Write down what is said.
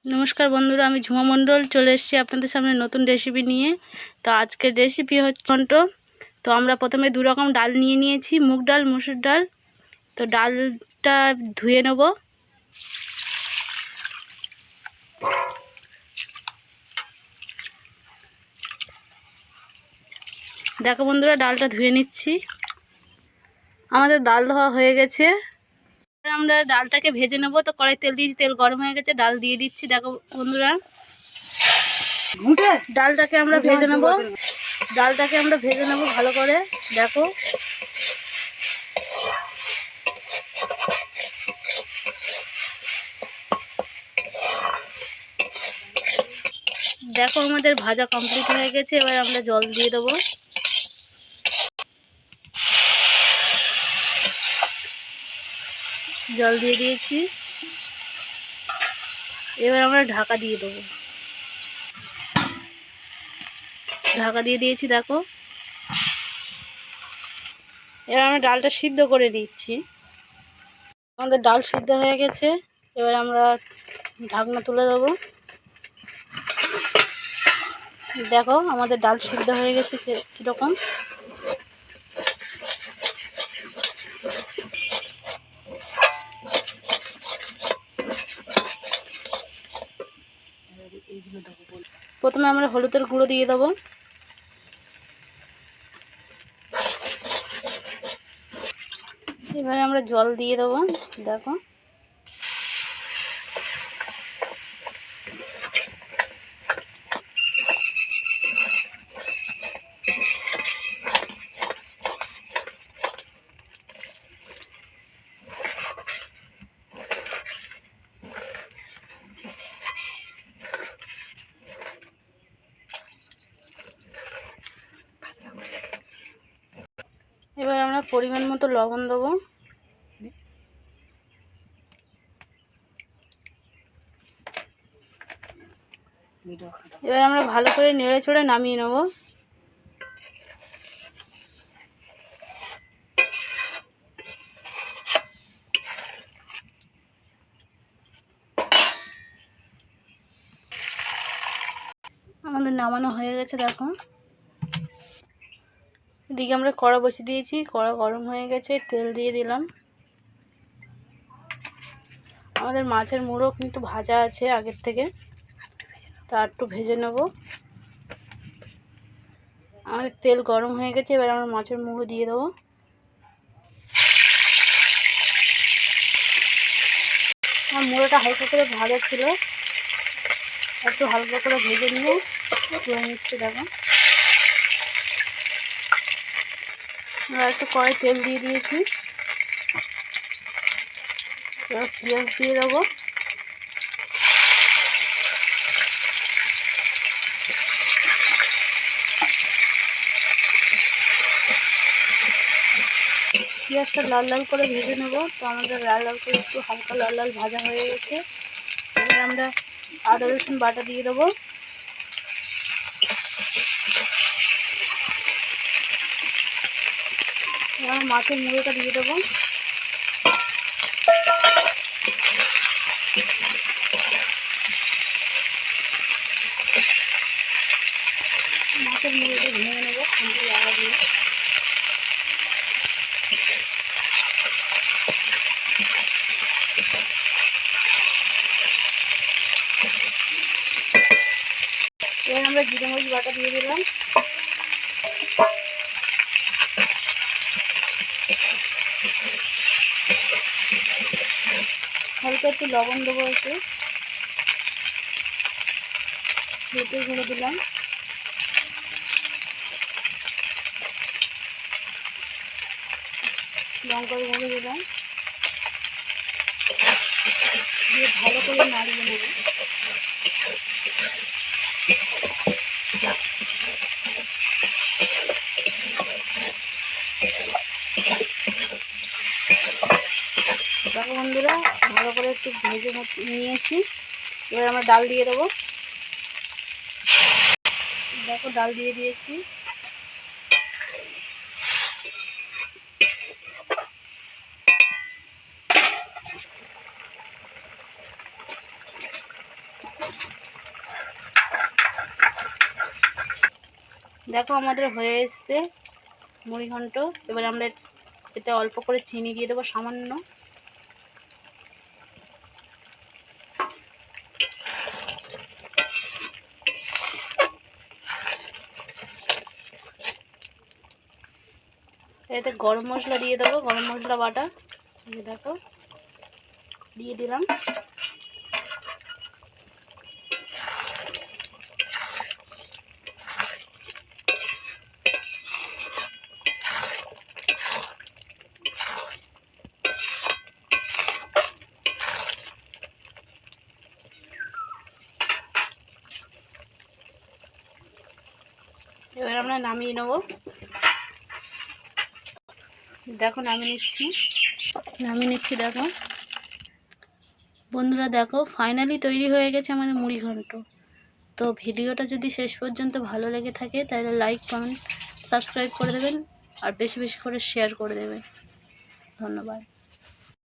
নমস্কার বন্ধুরা, আমি ঝুমা মণ্ডল চলে এসেছি আপনাদের সামনে নতুন রেসিপি নিয়ে। তো আজকের রেসিপি হচ্ছে ঘন্ট। তো আমরা প্রথমে দু রকম ডাল নিয়ে নিয়েছি, মুগ ডাল, মসুর ডাল। তো ডালটা ধুয়ে নেব। দেখো বন্ধুরা, ডালটা ধুয়ে নিচ্ছি। আমাদের ডাল ধোয়া হয়ে গেছে। আমরা ডালটাকে ভেজে নেব। তো কড়াই তেল দিয়েছি, তেল গরম হয়ে গেছে, ডাল দিয়ে দিচ্ছি। দেখো বন্ধুরা, ডালটাকে আমরা ভেজে নেব। ভালো করে। দেখো দেখো আমাদের ভাজা কমপ্লিট হয়ে গেছে। এবার আমরা জল দিয়ে দেবো। জল দিয়ে দিয়েছি। এবার আমরা ঢাকা দিয়ে দেবো। ঢাকা দিয়ে দিয়েছি। দেখো, এবার আমরা ডালটা সিদ্ধ করে দিচ্ছি। আমাদের ডাল সিদ্ধ হয়ে গেছে। এবার আমরা ঢাকনা তুলে দেবো। দেখো আমাদের ডাল সিদ্ধ হয়ে গেছে কীরকম। প্রথমে আমরা হলুদের গুঁড়ো দিয়ে দেবো। এবারে আমরা জল দিয়ে দেবো। দেখো, এবার আমরা পরিমাণ মতো লবণ দেবো। এবার আমরা ভালো করে নেড়ে চেড়ে নামিয়ে নেব। আমাদের নামানো হয়ে গেছে। দেখো, এদিকে আমরা কড়া বসিয়ে দিয়েছি। কড়া গরম হয়ে গেছে, তেল দিয়ে দিলাম। আমাদের মাছের মুড়ো কিন্তু ভাজা আছে আগের থেকে, তা একটু ভেজে নেব। আমাদের তেল গরম হয়ে গেছে। এবার আমরা মাছের মুড়ো দিয়ে দেবো। আমার মুড়োটা হালকা করে ভাজা ছিল, একটু হালকা করে ভেজে নিয়ে তুলে নিচ্ছি। দেখো, আমরা একটু কড়াই তেল দিয়ে দিয়েছি। এবার পেঁয়াজ দিয়ে দেবো। পেঁয়াজটা লাল লাল করে ভেজে নেব। তো আমাদের লাল লাল করে একটু হালকা লাল লাল ভাজা হয়ে গেছে। এবার আমরা আদা রসুন বাটা দিয়ে দেবো। এবার মাছের মুড়োটা দিয়ে দেবো। মাছের মুড়োটা ভেঙে নেবো খুন্তি লাগা দিয়ে। এবার আমরা জিরে মরিচ বাটা দিয়ে দিলাম। হালকা একটু লবণ দেবো, একটু হলুদের গুঁড়ো দিলাম। লঙ্কার গুঁড়ো দিলাম। দিয়ে ভালো করে নাড়িয়ে নেব। দেখো বন্ধুরা, ভালো করে একটু ভেজে নিয়েছি। এবার আমরা ডাল দিয়ে দেবো। দেখো, ডাল দিয়ে দিয়েছি। দেখো আমাদের হয়ে এসছে মুড়ি ঘন্ট। এবার আমরা এতে অল্প করে চিনি দিয়ে দেবো সামান্য। এতে গরম মশলা দিয়ে দেবো, গরম মশলা বাটা। দেখো দিয়ে দিলাম। এবার আমরা নামিয়ে নেব। দেখো নামিয়ে নিচ্ছি দেখো বন্ধুরা। দেখো ফাইনালি তৈরি হয়ে গেছে আমাদের মুড়ি ঘন্ট। তো ভিডিওটা যদি শেষ পর্যন্ত ভালো লেগে থাকে তাহলে লাইক কমেন্ট সাবস্ক্রাইব করে দেবেন, আর বেশি বেশি করে শেয়ার করে দেবেন। ধন্যবাদ।